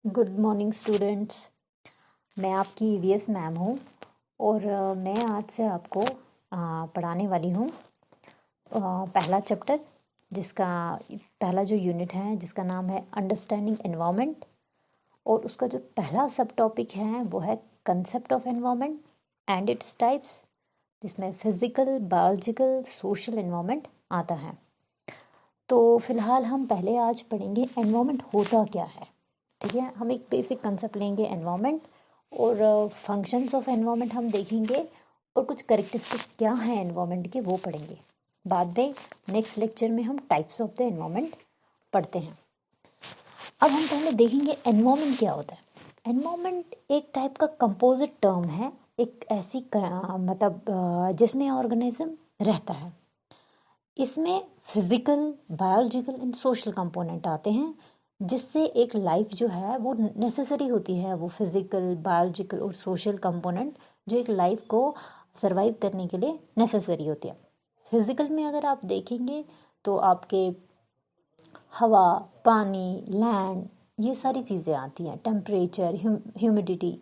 Good morning students. मैं आपकी EVS ma'am हूँ और मैं आज से आपको पढ़ाने वाली हूँ पहला चैप्टर, जिसका पहला जो यूनिट है जिसका नाम है अंडरस्टैंडिंग एनवायरनमेंट। और उसका जो पहला सब टॉपिक है वो है concept of environment and its types, जिसमें फिज़िकल, बायोलॉजिकल, सोशल एनवायरनमेंट आता है। तो फिलहाल हम पहले आज पढ़ेंगे एनवायरनमेंट होता क्या है। ठीक है, हम एक बेसिक कंसेप्ट लेंगे एनवायरनमेंट और फंक्शंस ऑफ एनवायरनमेंट हम देखेंगे और कुछ करेक्टरिस्टिक्स क्या हैं एनवायरनमेंट के वो पढ़ेंगे। बाद में नेक्स्ट लेक्चर में हम टाइप्स ऑफ द एनवायरनमेंट पढ़ते हैं। अब हम पहले देखेंगे एनवायरनमेंट क्या होता है। एनवायरनमेंट एक टाइप का कंपोजिट टर्म है, एक ऐसी जिसमें ऑर्गेनिज्म रहता है। इसमें physical, biological and social component आते हैं, जिससे एक लाइफ जो है वो नेसेसरी होती है। वो फिज़िकल, बायोलॉजिकल और सोशल कंपोनेंट जो एक लाइफ को सरवाइव करने के लिए नेसेसरी होती है। फिज़िकल में अगर आप देखेंगे तो आपके हवा, पानी, लैंड, ये सारी चीज़ें आती हैं, टेम्परेचर, ह्यूमिडिटी।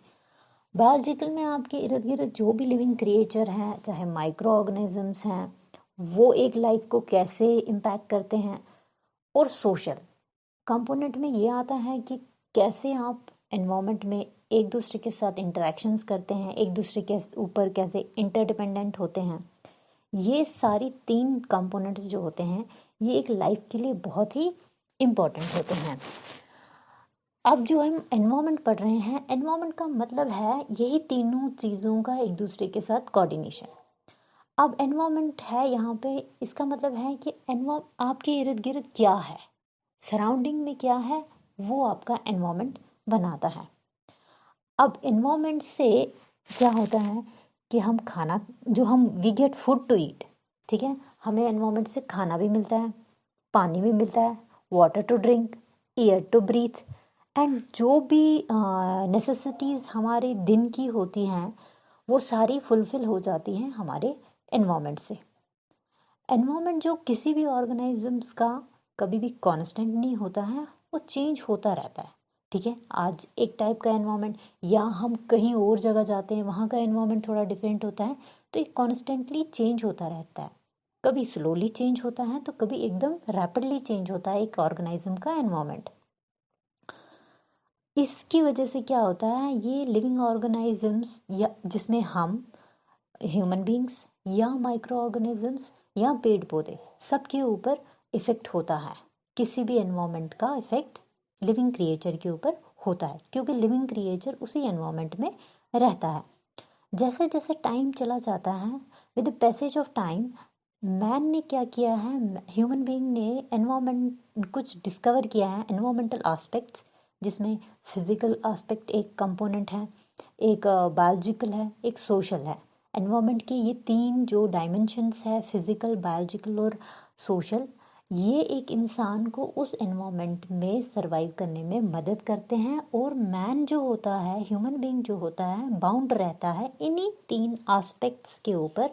बायोलॉजिकल में आपके इर्द गिर्द जो भी लिविंग क्रिएचर हैं, चाहे माइक्रो ऑर्गेनिजम्स हैं, वो एक लाइफ को कैसे इम्पैक्ट करते हैं। और सोशल कंपोनेंट में ये आता है कि कैसे आप एनवायरनमेंट में एक दूसरे के साथ इंटरेक्शंस करते हैं, एक दूसरे के ऊपर कैसे इंटरडिपेंडेंट होते हैं। ये सारी 3 कंपोनेंट्स जो होते हैं ये एक लाइफ के लिए बहुत ही इम्पोर्टेंट होते हैं। अब जो हम एनवायरनमेंट पढ़ रहे हैं, एनवायरनमेंट का मतलब है यही तीनों चीज़ों का एक दूसरे के साथ कोऑर्डिनेशन। अब एनवायरनमेंट है यहाँ पे, इसका मतलब है कि आपके इर्द गिर्द क्या है, सराउंडिंग में क्या है, वो आपका एनवायरनमेंट बनाता है। अब एनवायरनमेंट से क्या होता है कि हम खाना, जो हम we get food to eat, ठीक है, हमें एनवायरनमेंट से खाना भी मिलता है, पानी भी मिलता है, water to drink, air to breathe, and जो भी नेसेसिटीज़ हमारे दिन की होती हैं वो सारी फुलफ़िल हो जाती हैं हमारे एनवायरनमेंट से। एनवायरनमेंट जो किसी भी ऑर्गेनिजम्स का कभी भी कांस्टेंट नहीं होता है, वो चेंज होता रहता है। ठीक है, आज एक टाइप का एनवायरनमेंट, या हम कहीं और जगह जाते हैं वहाँ का एनवायरनमेंट थोड़ा डिफरेंट होता है, तो ये कॉन्स्टेंटली चेंज होता रहता है। कभी स्लोली चेंज होता है तो कभी एकदम रैपिडली चेंज होता है एक ऑर्गेनिज्म का एनवायरनमेंट। इसकी वजह से क्या होता है, ये लिविंग ऑर्गेनिजम्स, या जिसमें हम ह्यूमन बींग्स या माइक्रो ऑर्गेनिजम्स या पेड़ पौधे, सबके ऊपर इफ़ेक्ट होता है। किसी भी एनवायरनमेंट का इफ़ेक्ट लिविंग क्रिएचर के ऊपर होता है, क्योंकि लिविंग क्रिएचर उसी एनवायरनमेंट में रहता है। जैसे जैसे टाइम चला जाता है, with the passage of time, man ने क्या किया है, ह्यूमन बीइंग ने एनवायरनमेंट कुछ डिस्कवर किया है, एनवायरमेंटल एस्पेक्ट्स, जिसमें फिज़िकल एस्पेक्ट एक कंपोनेंट है, एक बायोलॉजिकल है, एक सोशल है। एनवायरनमेंट के ये 3 जो डायमेंशंस है, फिज़िकल, बायोलॉजिकल और सोशल, ये एक इंसान को उस एनवायरनमेंट में सरवाइव करने में मदद करते हैं। और मैन जो होता है, ह्यूमन बीइंग जो होता है, बाउंड रहता है इन्हीं 3 एस्पेक्ट्स के ऊपर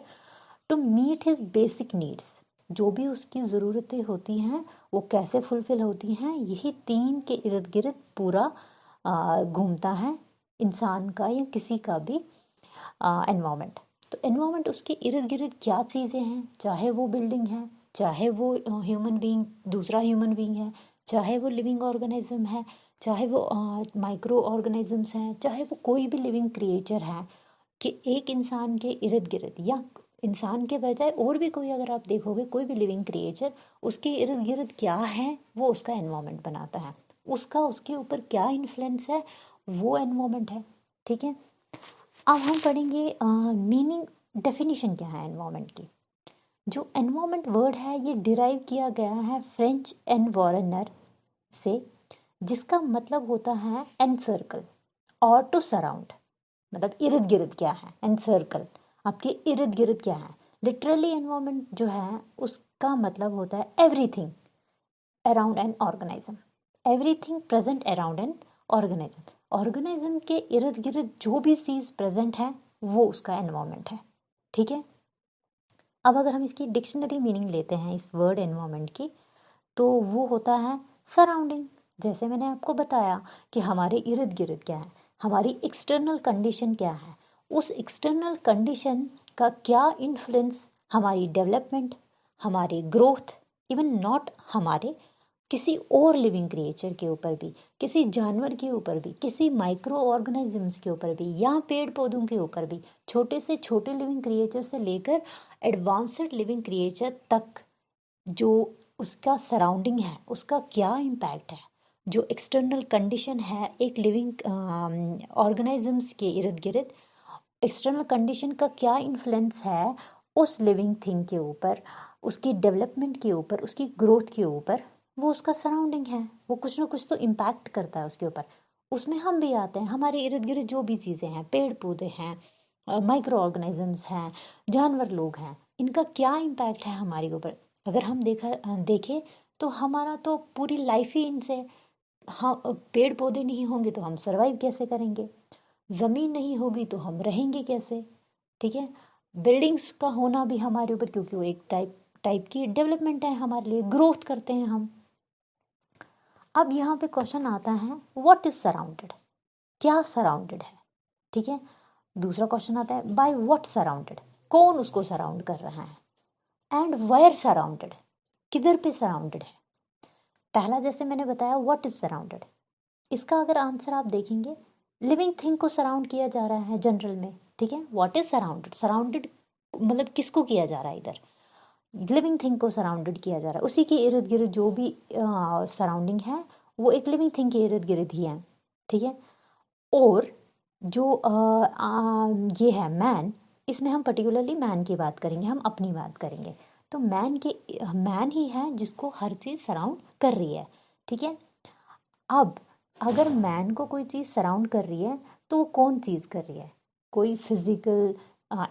to meet his basic needs. जो भी उसकी ज़रूरतें होती हैं वो कैसे फुलफ़िल होती हैं, यही 3 के इर्द गिर्द पूरा घूमता है इंसान का या किसी का भी एनवायरनमेंट। तो एनवायरनमेंट उसके इर्द गिर्द क्या चीज़ें हैं, चाहे वो बिल्डिंग है, चाहे वो ह्यूमन बीइंग, दूसरा ह्यूमन बीइंग है, चाहे वो लिविंग ऑर्गेनिज्म है, चाहे वो माइक्रो ऑर्गेनिजम्स हैं, चाहे वो कोई भी लिविंग क्रिएचर है, कि एक इंसान के इर्द गिर्द, या इंसान के बजाय और भी कोई, अगर आप देखोगे कोई भी लिविंग क्रिएचर, उसके इर्द गिर्द क्या है वो उसका एनवायरनमेंट बनाता है, उसका उसके ऊपर क्या इन्फ्लुएंस है वो एनवायरनमेंट है। ठीक है, अब हम पढ़ेंगे मीनिंग, डेफिनेशन क्या है एनवायरनमेंट की। जो एनवायरनमेंट वर्ड है ये डिराइव किया गया है फ्रेंच एनवायरनर से, जिसका मतलब होता है एनसर्कल और टू सराउंड। मतलब इर्द गिर्द क्या है, एनसर्कल, आपके इर्द गिर्द क्या है। लिटरली एनवायरनमेंट जो है उसका मतलब होता है everything around an organism, everything present around an organism. Organism के इर्द गिर्द जो भी चीज़ प्रेजेंट है वो उसका एनवायरनमेंट है। ठीक है, अब अगर हम इसकी डिक्शनरी मीनिंग लेते हैं इस वर्ड एनवायरनमेंट की, तो वो होता है सराउंडिंग, जैसे मैंने आपको बताया कि हमारे इर्द गिर्द क्या है, हमारी एक्सटर्नल कंडीशन क्या है, उस एक्सटर्नल कंडीशन का क्या इन्फ्लुएंस हमारी डेवलपमेंट, हमारी ग्रोथ, इवन नॉट हमारे, किसी और लिविंग क्रिएचर के ऊपर भी, किसी जानवर के ऊपर भी, किसी माइक्रो ऑर्गेनिजम्स के ऊपर भी, या पेड़ पौधों के ऊपर भी, छोटे से छोटे लिविंग क्रिएचर से लेकर एडवांस्ड लिविंग क्रिएचर तक, जो उसका सराउंडिंग है उसका क्या इम्पैक्ट है, जो एक्सटर्नल कंडीशन है एक लिविंग ऑर्गेनिजम्स के इर्द गिर्द, एक्सटर्नल कंडीशन का क्या इन्फ्लुएंस है उस लिविंग थिंग के ऊपर, उसकी डेवलपमेंट के ऊपर, उसकी ग्रोथ के ऊपर, वो उसका सराउंडिंग है, वो कुछ ना कुछ तो इम्पैक्ट करता है उसके ऊपर। उसमें हम भी आते हैं, हमारे इर्द गिर्द जो भी चीज़ें हैं, पेड़ पौधे हैं, माइक्रो ऑर्गेनिजम्स हैं, जानवर लोग हैं, इनका क्या इम्पैक्ट है हमारे ऊपर। अगर हम देखें तो हमारा तो पूरी लाइफ ही इनसे, हाँ, पेड़ पौधे नहीं होंगे तो हम सरवाइव कैसे करेंगे, ज़मीन नहीं होगी तो हम रहेंगे कैसे, ठीक है। बिल्डिंग्स का होना भी हमारे ऊपर, क्योंकि वो एक टाइप की डेवलपमेंट है हमारे लिए, ग्रोथ करते हैं हम। अब यहाँ पे क्वेश्चन आता है व्हाट इज सराउंडेड, क्या सराउंडेड है, ठीक है। दूसरा क्वेश्चन आता है बाय व्हाट सराउंडेड, कौन उसको सराउंड कर रहा है, एंड वेयर सराउंडेड, किधर पे सराउंडेड है। पहला जैसे मैंने बताया व्हाट इज सराउंडेड, इसका अगर आंसर आप देखेंगे, लिविंग थिंग को सराउंड किया जा रहा है जनरल में, ठीक है। व्हाट इज सराउंडेड, सराउंडेड मतलब किसको किया जा रहा है, इधर लिविंग थिंग को सराउंडेड किया जा रहा है, उसी के इर्द गिर्द जो भी सराउंडिंग है वो एक लिविंग थिंग के इर्द गिर्द ही है, ठीक है। और जो ये है मैन, इसमें हम पर्टिकुलरली मैन की बात करेंगे, हम अपनी बात करेंगे। तो मैन ही है जिसको हर चीज़ सराउंड कर रही है, ठीक है। अब अगर मैन को कोई चीज़ सराउंड कर रही है तो वो कौन चीज़ कर रही है, कोई फिजिकल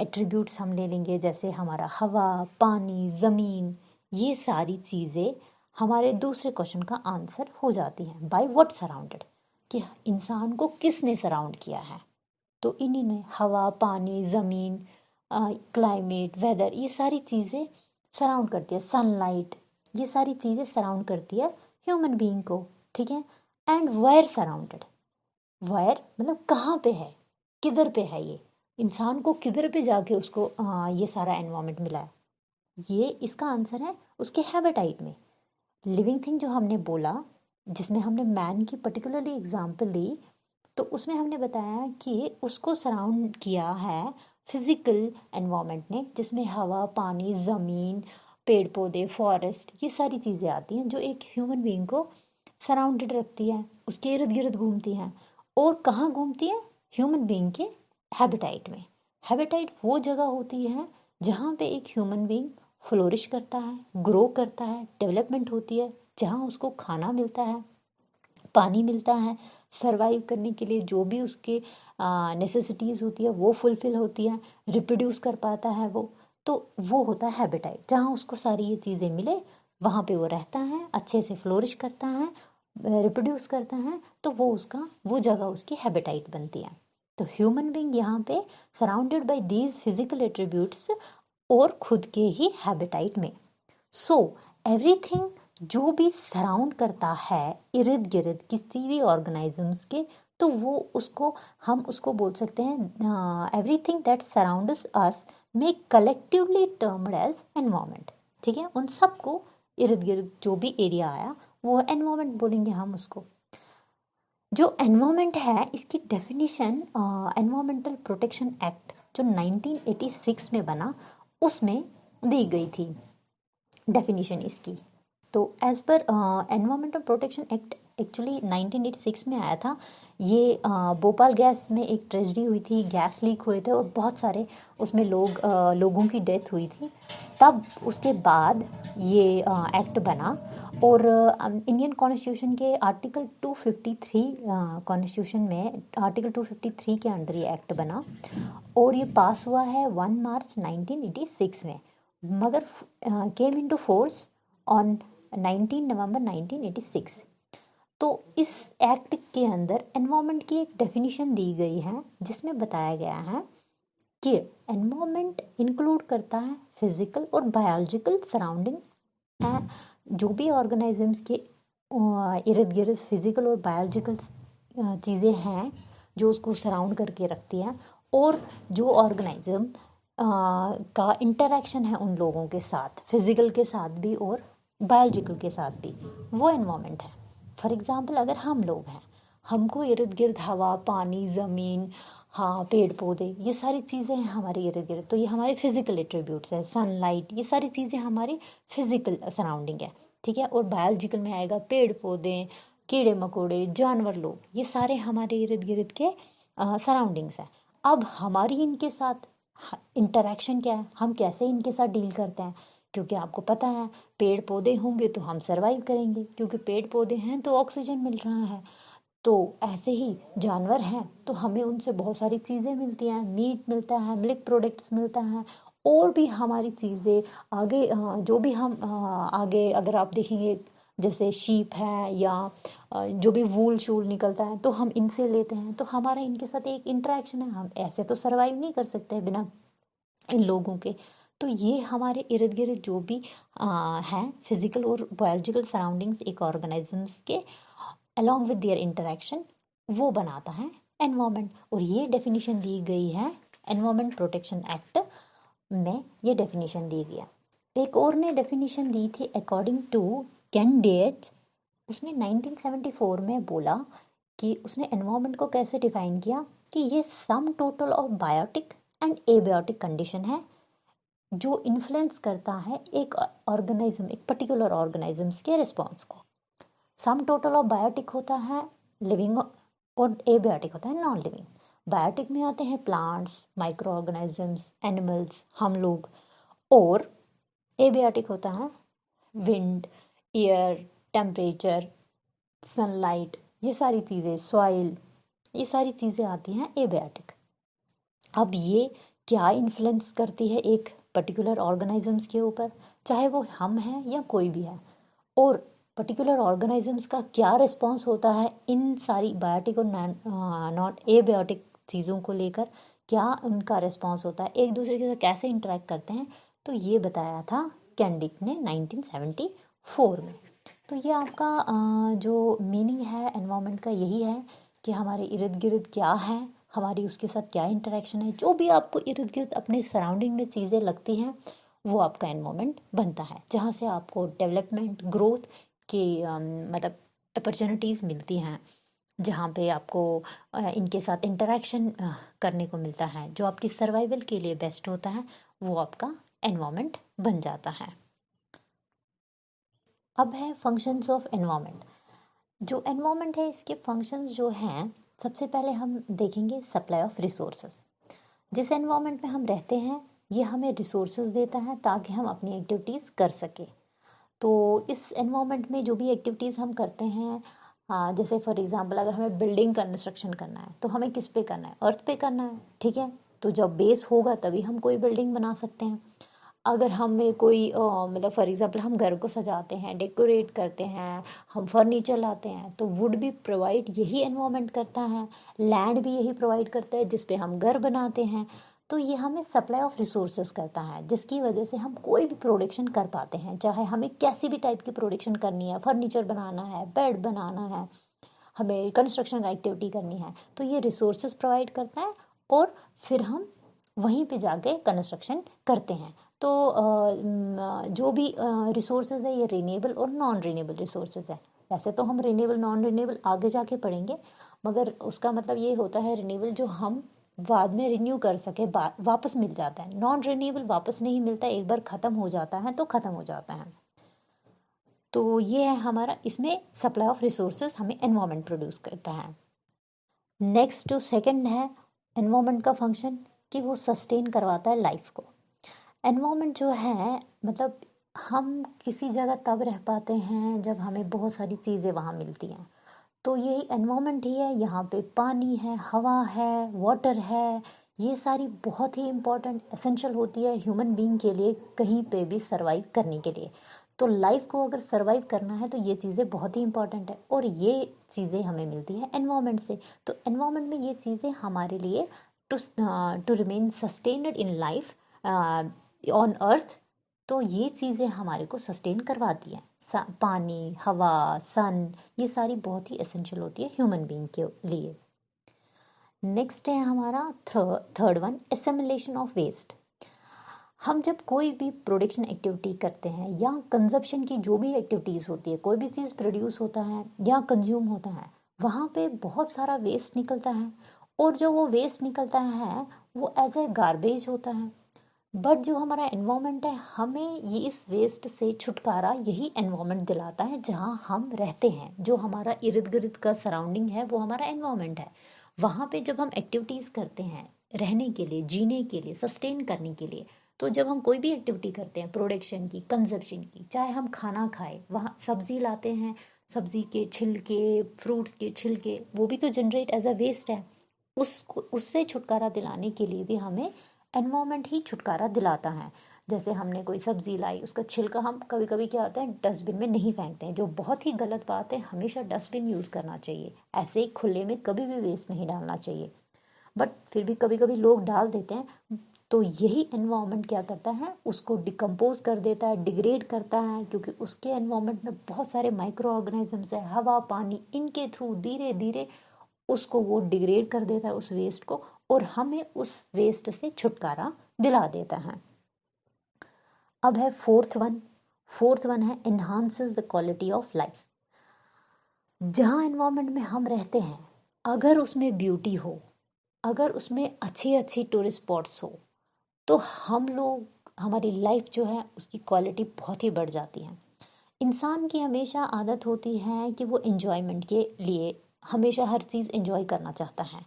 एट्रीब्यूट्स हम ले लेंगे, जैसे हमारा हवा, पानी, ज़मीन, ये सारी चीज़ें हमारे दूसरे क्वेश्चन का आंसर हो जाती हैं। बाय व्हाट सराउंडेड, कि इंसान को किसने सराउंड किया है, तो इन्हीं ने, हवा, पानी, ज़मीन, क्लाइमेट, वेदर, ये सारी चीज़ें सराउंड करती है, सनलाइट, ये सारी चीज़ें सराउंड करती है ह्यूमन बीइंग को, ठीक है। एंड वायर सराउंडेड, वायर मतलब कहाँ पे है, किधर पे है, ये इंसान को किधर पे जाके उसको ये सारा एनवायरनमेंट मिला है, ये इसका आंसर है उसके हैबिटाइट में। लिविंग थिंग जो हमने बोला, जिसमें हमने मैन की पर्टिकुलरली एग्जांपल ली, तो उसमें हमने बताया कि उसको सराउंड किया है फिजिकल एनवायरनमेंट ने, जिसमें हवा, पानी, ज़मीन, पेड़ पौधे, फॉरेस्ट, ये सारी चीज़ें आती हैं जो एक ह्यूमन बीइंग को सराउंडेड रखती है, उसके इर्द गिर्द घूमती हैं। और कहाँ घूमती हैं, ह्यूमन बीइंग के हैबिटाइट में। हैबिटाइट वो जगह होती है जहाँ पे एक ह्यूमन बीइंग फ्लोरिश करता है, ग्रो करता है, डेवलपमेंट होती है, जहाँ उसको खाना मिलता है, पानी मिलता है, सरवाइव करने के लिए जो भी उसके नेसेसिटीज़ होती है वो फुलफ़िल होती है, रिप्रोड्यूस कर पाता है वो, तो वो होता है हैबिटाइट, जहाँ उसको सारी ये चीज़ें मिले, वहाँ पे वो रहता है, अच्छे से फ्लोरिश करता है, रिप्रोड्यूस करता है, तो वो जगह उसकी हैबिटाइट बनती है। तो ह्यूमन बीइंग यहाँ पे surrounded by these physical attributes, और खुद के ही हैबिटाइट में। सो एवरीथिंग जो भी सराउंड करता है इर्द गिर्द किसी भी ऑर्गेनिजम्स के, तो वो उसको हम उसको बोल सकते हैं एवरीथिंग दैट सराउंड्स अस में कलेक्टिवली टर्म्ड एज एनवायरनमेंट, ठीक है। उन सबको इर्द गिर्द जो भी एरिया आया वो एनवायरनमेंट बोलेंगे हम उसको। जो एनवायरनमेंट है इसकी डेफिनेशन एनवायरमेंटल प्रोटेक्शन एक्ट जो 1986 में बना, उसमें दी गई थी डेफिनेशन इसकी। तो as per environmental protection act actually 1986 में आया था। ये भोपाल गैस में एक ट्रेजडी हुई थी, गैस लीक हुए थे और बहुत सारे उसमें लोगों की डेथ हुई थी। तब उसके बाद ये एक्ट बना, और इंडियन कॉन्स्टिट्यूशन के आर्टिकल 253 कॉन्स्टिट्यूशन में आर्टिकल 253 के अंडर ये एक्ट बना, और ये पास हुआ है 1 मार्च 1986 में, मगर केम इनटू फोर्स ऑन 19 नवंबर 1986। तो इस एक्ट के अंदर एनवायरनमेंट की एक डेफिनेशन दी गई है, जिसमें बताया गया है कि एनवायरनमेंट इंक्लूड करता है फिजिकल और बायोलॉजिकल सराउंडिंग, जो भी ऑर्गेनिजम्स के इर्द गिर्द फिज़िकल और बायोलॉजिकल चीज़ें हैं जो उसको सराउंड करके रखती हैं, और जो ऑर्गेनिज्म का इंटरेक्शन है उन लोगों के साथ, फिज़िकल के साथ भी और बायोलॉजिकल के साथ भी, वो एनवायरनमेंट है। फॉर एग्ज़ाम्पल अगर हम लोग हैं, हमको इर्द गिर्द हवा, पानी, ज़मीन, हाँ, पेड़ पौधे, ये सारी चीज़ें हैं हमारे इर्द गिर्द, तो ये हमारे फिज़िकल एट्रीब्यूट्स हैं। सनलाइट, ये सारी चीज़ें हमारी फिज़िकल सराउंडिंग है, ठीक है। और बायोलॉजिकल में आएगा पेड़ पौधे, कीड़े मकोड़े, जानवर, लोग, ये सारे हमारे इर्द गिर्द के सराउंडिंग्स हैं। अब हमारी इनके साथ इंटरेक्शन क्या है, हम कैसे इनके साथ डील करते हैं, क्योंकि आपको पता है पेड़ पौधे होंगे तो हम सर्वाइव करेंगे, क्योंकि पेड़ पौधे हैं तो ऑक्सीजन मिल रहा है। तो ऐसे ही जानवर हैं तो हमें उनसे बहुत सारी चीज़ें मिलती हैं, मीट मिलता है, मिल्क प्रोडक्ट्स मिलता है, और भी हमारी चीज़ें आगे जो भी हम आगे अगर आप देखेंगे जैसे शीप है या जो भी वूल शूल निकलता है तो हम इनसे लेते हैं, तो हमारा इनके साथ एक इंटरेक्शन है। हम ऐसे तो सर्वाइव नहीं कर सकते बिना इन लोगों के। तो ये हमारे इर्द गिर्द जो भी हैं फिजिकल और बायोलॉजिकल सराउंडिंग्स एक ऑर्गेनिजम्स के अलॉन्ग विद देयर इंटरेक्शन, वो बनाता है एनवायरनमेंट। और ये डेफिनेशन दी गई है एनवायरनमेंट प्रोटेक्शन एक्ट में, ये डेफिनेशन दी गई है। एक और ने डेफिनेशन दी थी अकॉर्डिंग टू कैंडिडेट, उसने 1974 में बोला कि उसने एनवायरनमेंट को कैसे डिफाइन किया कि ये sum total of biotic and abiotic condition है जो इन्फ्लुएंस करता है एक ऑर्गेनिज्म, एक पर्टिकुलर ऑर्गेनिजम्स के रिस्पॉन्स को। सम टोटल ऑफ बायोटिक होता है लिविंग और एबायोटिक होता है नॉन लिविंग। बायोटिक में आते हैं प्लांट्स, माइक्रो ऑर्गेनिजम्स, एनिमल्स, हम लोग, और एबायोटिक होता है विंड, एयर, टेम्परेचर, सनलाइट, ये सारी चीज़ें, सॉइल, ये सारी चीज़ें आती हैं एबायोटिक। अब ये क्या इन्फ्लुएंस करती है एक पर्टिकुलर ऑर्गेनिजम्स के ऊपर, चाहे वो हम हैं या कोई भी है, और पर्टिकुलर ऑर्गेनिजम्स का क्या रिस्पॉन्स होता है इन सारी बायोटिक और नॉन एबायोटिक चीज़ों को लेकर, क्या उनका रिस्पॉन्स होता है, एक दूसरे के साथ कैसे इंटरेक्ट करते हैं, तो ये बताया था कैंडिक ने 1974 में। तो ये आपका जो मीनिंग है एनवायरनमेंट का यही है कि हमारे इर्द गिर्द क्या है, हमारी उसके साथ क्या इंटरेक्शन है, जो भी आपको इर्द गिर्द अपने सराउंडिंग में चीज़ें लगती हैं वो आपका एनवायरनमेंट बनता है, जहाँ से आपको डेवलपमेंट, ग्रोथ की मतलब अपॉर्चुनिटीज़ मिलती हैं, जहाँ पे आपको इनके साथ इंटरेक्शन करने को मिलता है, जो आपकी सर्वाइवल के लिए बेस्ट होता है, वो आपका एनवायरनमेंट बन जाता है। अब है फंक्शंस ऑफ एनवायरनमेंट। जो एनवायरनमेंट है इसके फंक्शंस जो हैं, सबसे पहले हम देखेंगे सप्लाई ऑफ रिसोर्सेज। जिस एनवायरनमेंट में हम रहते हैं ये हमें रिसोर्सेज देता है ताकि हम अपनी एक्टिविटीज़ कर सकें। तो इस एनवायरनमेंट में जो भी एक्टिविटीज़ हम करते हैं, जैसे फॉर एग्जांपल अगर हमें बिल्डिंग कंस्ट्रक्शन करना है तो हमें किस पे करना है, अर्थ पे करना है, ठीक है। तो जब बेस होगा तभी हम कोई बिल्डिंग बना सकते हैं। अगर हमें कोई मतलब फॉर एग्जांपल हम घर को सजाते हैं, डेकोरेट करते हैं, हम फर्नीचर लाते हैं, तो वुड भी प्रोवाइड यही एनवायरनमेंट करता है, लैंड भी यही प्रोवाइड करता है जिस पे हम घर बनाते हैं। तो ये हमें सप्लाई ऑफ रिसोर्सेज करता है जिसकी वजह से हम कोई भी प्रोडक्शन कर पाते हैं, चाहे हमें कैसी भी टाइप की प्रोडक्शन करनी है, फर्नीचर बनाना है, बेड बनाना है, हमें कंस्ट्रक्शन का एक्टिविटी करनी है, तो ये रिसोर्सेज प्रोवाइड करता है और फिर हम वहीं पे जाके कंस्ट्रक्शन करते हैं। तो जो भी रिसोर्सेज है ये रिन्यूएबल और नॉन रिन्यूएबल रिसोर्सेज है। वैसे तो हम रिन्यूएबल नॉन रिन्यूएबल आगे जाके पढ़ेंगे, मगर उसका मतलब ये होता है रिन्यूएबल जो हम बाद में रिन्यू कर सके, वापस मिल जाता है। नॉन रिन्यूएबल वापस नहीं मिलता, एक बार ख़त्म हो जाता है तो ख़त्म हो जाता है। तो ये है हमारा, इसमें सप्लाई ऑफ रिसोर्सेज हमें एनवायरनमेंट प्रोड्यूस करता है। नेक्स्ट जो सेकंड है एनवायरनमेंट का फंक्शन कि वो सस्टेन करवाता है लाइफ को। एनवायरनमेंट जो है मतलब हम किसी जगह तब रह पाते हैं जब हमें बहुत सारी चीज़ें वहाँ मिलती हैं, तो यही एनवायरनमेंट ही है। यहाँ पे पानी है, हवा है, वाटर है, ये सारी बहुत ही इम्पोर्टेंट एसेंशियल होती है ह्यूमन बीइंग के लिए कहीं पे भी सरवाइव करने के लिए। तो लाइफ को अगर सरवाइव करना है तो ये चीज़ें बहुत ही इंपॉर्टेंट है, और ये चीज़ें हमें मिलती है एनवायरनमेंट से। तो एनवायरनमेंट में ये चीज़ें हमारे लिए to remain sustained in life on earth तो ये चीज़ें हमारे को सस्टेन करवाती हैं। पानी, हवा, सन, ये सारी बहुत ही एसेंशियल होती है ह्यूमन बीइंग के लिए। नेक्स्ट है हमारा third one, assimilation of waste. हम जब कोई भी प्रोडक्शन एक्टिविटी करते हैं या कंजप्शन की जो भी एक्टिविटीज़ होती है, कोई भी चीज़ प्रोड्यूस होता है या कंज्यूम होता है, वहाँ पे बहुत सारा वेस्ट निकलता है, और जो वो वेस्ट निकलता है वो एज ए गार्बेज होता है। बट जो हमारा एनवायरनमेंट है, हमें ये इस वेस्ट से छुटकारा यही एनवायरनमेंट दिलाता है जहाँ हम रहते हैं। जो हमारा इर्द गिर्द का सराउंडिंग है वो हमारा एनवायरनमेंट है। वहाँ पे जब हम एक्टिविटीज़ करते हैं रहने के लिए, जीने के लिए, सस्टेन करने के लिए, तो जब हम कोई भी एक्टिविटी करते हैं प्रोडक्शन की, कंजप्शन की, चाहे हम खाना खाएं, वहाँ सब्ज़ी लाते हैं, सब्ज़ी के छिलके, फ्रूट्स के छिलके, वो भी तो जनरेट एज अ वेस्ट है। उससे छुटकारा दिलाने के लिए भी हमें एनवायरनमेंट ही छुटकारा दिलाता है। जैसे हमने कोई सब्ज़ी लाई, उसका छिलका हम कभी कभी क्या होता है डस्टबिन में नहीं फेंकते हैं, जो बहुत ही गलत बात है। हमेशा डस्टबिन यूज़ करना चाहिए, ऐसे ही खुले में कभी भी वेस्ट नहीं डालना चाहिए। बट फिर भी कभी कभी लोग डाल देते हैं, तो यही एनवायरनमेंट क्या करता है, उसको डिकम्पोज कर देता है, डिग्रेड करता है, क्योंकि उसके एनवायरनमेंट में बहुत सारे माइक्रो ऑर्गेनिजम्स है, हवा, पानी, इनके थ्रू धीरे धीरे उसको वो डिग्रेड कर देता है उस वेस्ट को, और हमें उस वेस्ट से छुटकारा दिला देता है। अब है फोर्थ वन है enhances the quality of life. जहाँ एनवायरनमेंट में हम रहते हैं, अगर उसमें ब्यूटी हो, अगर उसमें अच्छी अच्छी टूरिस्ट स्पॉट्स हो, तो हमारी लाइफ जो है उसकी क्वालिटी बहुत ही बढ़ जाती है। इंसान की हमेशा आदत होती है कि वो एंजॉयमेंट के लिए हमेशा हर चीज़ एंजॉय करना चाहता है।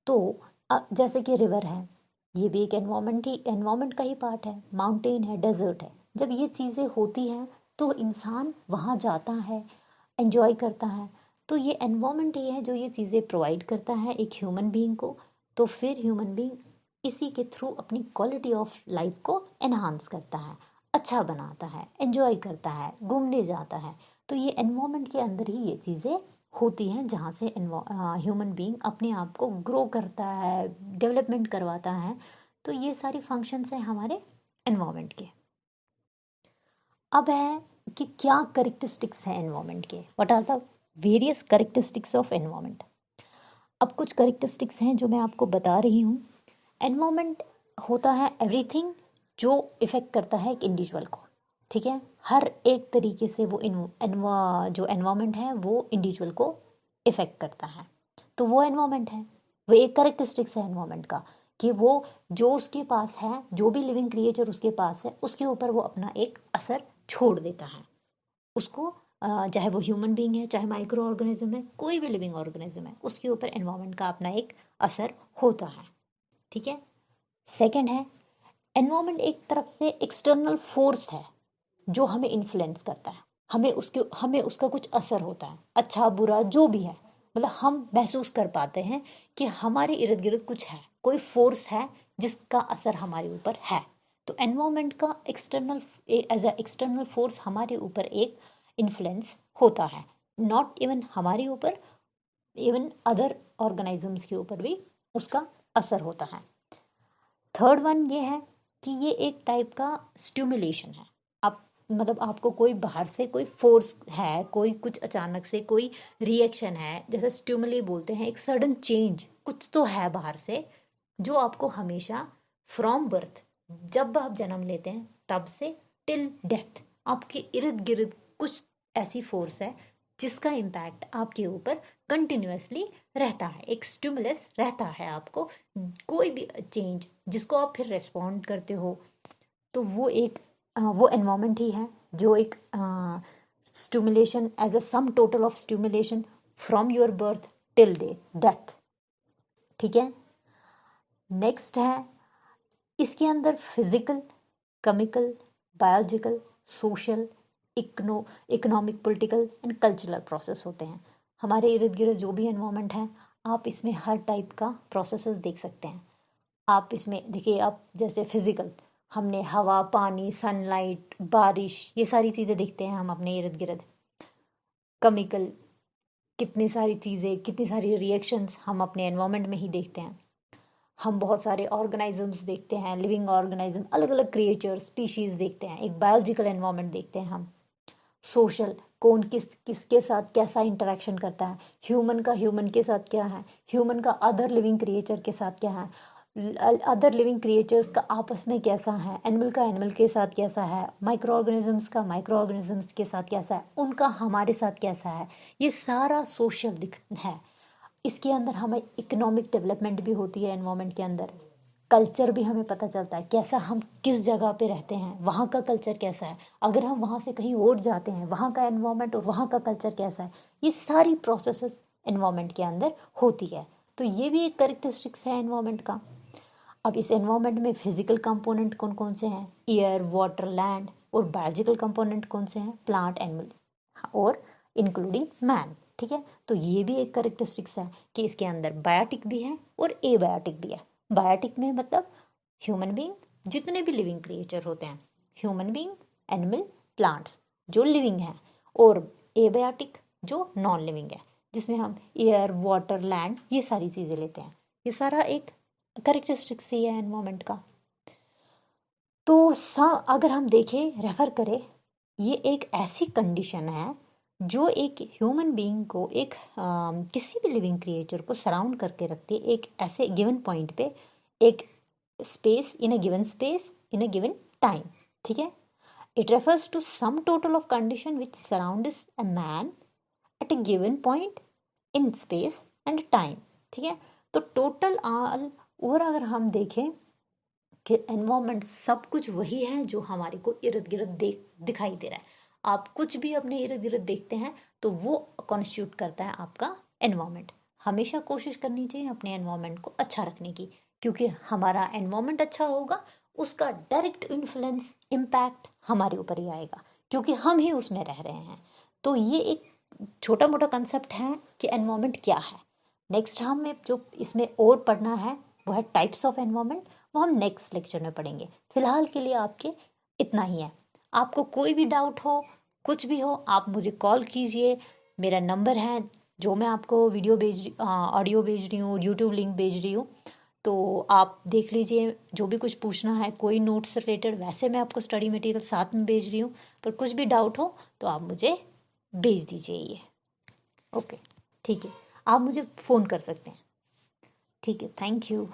तो जैसे कि रिवर है, ये भी एक एनवायरनमेंट का ही पार्ट है। माउंटेन है, डेजर्ट है, जब ये चीज़ें होती हैं तो इंसान वहाँ जाता है, एंजॉय करता है। तो ये एनवायरनमेंट ही है जो ये चीज़ें प्रोवाइड करता है एक ह्यूमन बीइंग को। तो फिर ह्यूमन बीइंग इसी के थ्रू अपनी क्वालिटी ऑफ लाइफ को एनहांस करता है, अच्छा बनाता है, एंजॉय करता है, घूमने जाता है। तो ये एनवायरनमेंट के अंदर ही ये चीज़ें होती हैं, जहाँ से ह्यूमन बीइंग अपने आप को ग्रो करता है, डेवलपमेंट करवाता है। तो ये सारी फंक्शंस हैं हमारे एनवायरनमेंट के। अब है कि क्या करेक्टरिस्टिक्स हैं एनवायरनमेंट के, what are the various characteristics of environment. अब कुछ करेक्टरिस्टिक्स हैं जो मैं आपको बता रही हूँ। एनवायरनमेंट होता है एवरीथिंग जो इफ़ेक्ट करता है एक इंडिविजुअल को, ठीक है। हर एक तरीके से वो जो एनवायरनमेंट है वो इंडिविजुअल को इफ़ेक्ट करता है, तो वो एनवायरनमेंट है। वो एक करेक्टरिस्टिक्स है एनवायरनमेंट का कि वो जो उसके पास है, जो भी लिविंग क्रिएचर उसके पास है, उसके ऊपर वो अपना एक असर छोड़ देता है। उसको चाहे वो ह्यूमन बीइंग है, चाहे माइक्रो ऑर्गेनिज्म है, कोई भी लिविंग ऑर्गेनिज्म है, उसके ऊपर एनवायरनमेंट का अपना एक असर होता है, ठीक है। सेकंड है, एनवायरनमेंट एक तरफ से एक्सटर्नल फोर्स है जो हमें इन्फ्लुएंस करता है। हमें उसका कुछ असर होता है, अच्छा बुरा जो भी है, मतलब हम महसूस कर पाते हैं कि हमारे इर्द गिर्द कुछ है, कोई फोर्स है जिसका असर हमारे ऊपर है। तो एनवायरनमेंट का एज अ एक्सटर्नल फोर्स हमारे ऊपर एक इन्फ्लुएंस होता है, नॉट इवन हमारे ऊपर, इवन अदर ऑर्गेनिजम्स के ऊपर भी उसका असर होता है। थर्ड वन ये है कि ये एक टाइप का स्टिमुलेशन है। आप मतलब आपको कोई बाहर से कोई फोर्स है, कोई कुछ अचानक से कोई रिएक्शन है, जैसे स्टिमुली बोलते हैं, एक सडन चेंज कुछ तो है बाहर से, जो आपको हमेशा फ्रॉम बर्थ, जब आप जन्म लेते हैं तब से टिल डेथ, आपके इर्द गिर्द कुछ ऐसी फोर्स है जिसका इम्पैक्ट आपके ऊपर कंटिन्यूअसली रहता है, एक स्टिमुलस रहता है आपको। कोई भी चेंज जिसको आप फिर रेस्पॉन्ड करते हो, तो वो एनवायरनमेंट ही है जो एक stimulation as a sum total of stimulation from your birth till death, ठीक है। नेक्स्ट है, इसके अंदर physical, chemical, biological, social, economic, political and cultural process होते हैं। हमारे इर्द गिर्द जो भी एनवायरनमेंट है, आप इसमें हर टाइप का प्रोसेसेस देख सकते हैं। आप इसमें देखिए, आप जैसे फिजिकल, हमने हवा, पानी, सनलाइट, बारिश, ये सारी चीज़ें देखते हैं हम अपने इर्द गिर्द। केमिकल, कितनी सारी चीज़ें, कितनी सारी रिएक्शंस हम अपने एनवायरनमेंट में ही देखते हैं। हम बहुत सारे ऑर्गेनाइजम्स देखते हैं, लिविंग ऑर्गेनाइज्म, अलग अलग क्रिएचर स्पीशीज़ देखते हैं, एक बायोलॉजिकल एनवायरनमेंट देखते हैं हम। सोशल, कौन किसके साथ कैसा इंटरेक्शन करता है, ह्यूमन का ह्यूमन के साथ क्या है, ह्यूमन का अदर लिविंग क्रिएचर के साथ क्या है, अदर लिविंग क्रिएचर्स का आपस में कैसा है, एनिमल का एनिमल के साथ कैसा है, माइक्रो ऑर्गेनिजम्स का माइक्रो ऑर्गेनिजम्स के साथ कैसा है, उनका हमारे साथ कैसा है, ये सारा सोशल दिख है। इसके अंदर हमें इकोनॉमिक डेवलपमेंट भी होती है एनवायरनमेंट के अंदर। कल्चर भी हमें पता चलता है, कैसा हम किस जगह पे रहते हैं, वहाँ का कल्चर कैसा है, अगर हम वहाँ से कहीं और जाते हैं वहाँ का एनवायरनमेंट और वहाँ का कल्चर कैसा है, ये सारी प्रोसेसेस एनवायरनमेंट के अंदर होती है। तो ये भी एक करेक्टरिस्टिक्स है एनवायरनमेंट का। अब इस एनवायरनमेंट में फिजिकल कंपोनेंट कौन कौन से हैं, एयर, वाटर, लैंड, और बायोलॉजिकल कंपोनेंट कौन से हैं, प्लांट, एनिमल और इंक्लूडिंग मैन। ठीक है, तो ये भी एक करेक्टरिस्टिक्स है कि इसके अंदर बायोटिक भी है और एबायोटिक भी है। बायोटिक में मतलब ह्यूमन बीइंग, जितने भी लिविंग क्रिएचर होते हैं, ह्यूमन बीइंग, एनिमल, प्लांट्स जो लिविंग हैं, और एबायोटिक जो नॉन लिविंग है, जिसमें हम एयर, वाटर, लैंड ये सारी चीज़ें लेते हैं। ये सारा एक करेक्टरिस्टिक्स ही है एनवायरनमेंट का। तो अगर हम देखें, रेफर करें, ये एक ऐसी कंडीशन है जो एक ह्यूमन बीइंग को, एक किसी भी लिविंग क्रिएचर को सराउंड करके रखती है एक ऐसे गिवन पॉइंट पे, एक space, in a given space, in a given time. ठीक है, it refers to sum total of condition which surrounds a man at a given point in space and time. ठीक है, तो टोटल ऑल, और अगर हम देखें कि एनवायरनमेंट सब कुछ वही है जो हमारे को इर्द गिर्द दिखाई दे रहा है। आप कुछ भी अपने इर्द गिर्द देखते हैं तो वो कॉन्स्टिट्यूट करता है आपका एनवायरनमेंट। हमेशा कोशिश करनी चाहिए अपने एनवायरनमेंट को अच्छा रखने की, क्योंकि हमारा एनवायरनमेंट अच्छा होगा, उसका डायरेक्ट इन्फ्लुएंस, इम्पैक्ट हमारे ऊपर ही आएगा, क्योंकि हम ही उसमें रह रहे हैं। तो ये एक छोटा मोटा कंसेप्ट है कि एनवायरनमेंट क्या है। नेक्स्ट हमें जो इसमें और पढ़ना है वो है टाइप्स ऑफ एनवायरनमेंट, वो हम नेक्स्ट लेक्चर में पढ़ेंगे। फिलहाल के लिए आपके इतना ही है। आपको कोई भी डाउट हो, कुछ भी हो, आप मुझे कॉल कीजिए। मेरा नंबर है, जो मैं आपको वीडियो ऑडियो भेज रही हूँ, यूट्यूब लिंक भेज रही हूँ, तो आप देख लीजिए। जो भी कुछ पूछना है, कोई नोट्स से रिलेटेड, वैसे मैं आपको स्टडी मटेरियल साथ में भेज रही हूँ, पर कुछ भी डाउट हो तो आप मुझे भेज दीजिए ये। ओके, ठीक है, आप मुझे फ़ोन कर सकते हैं। ठीक है, थैंक यू।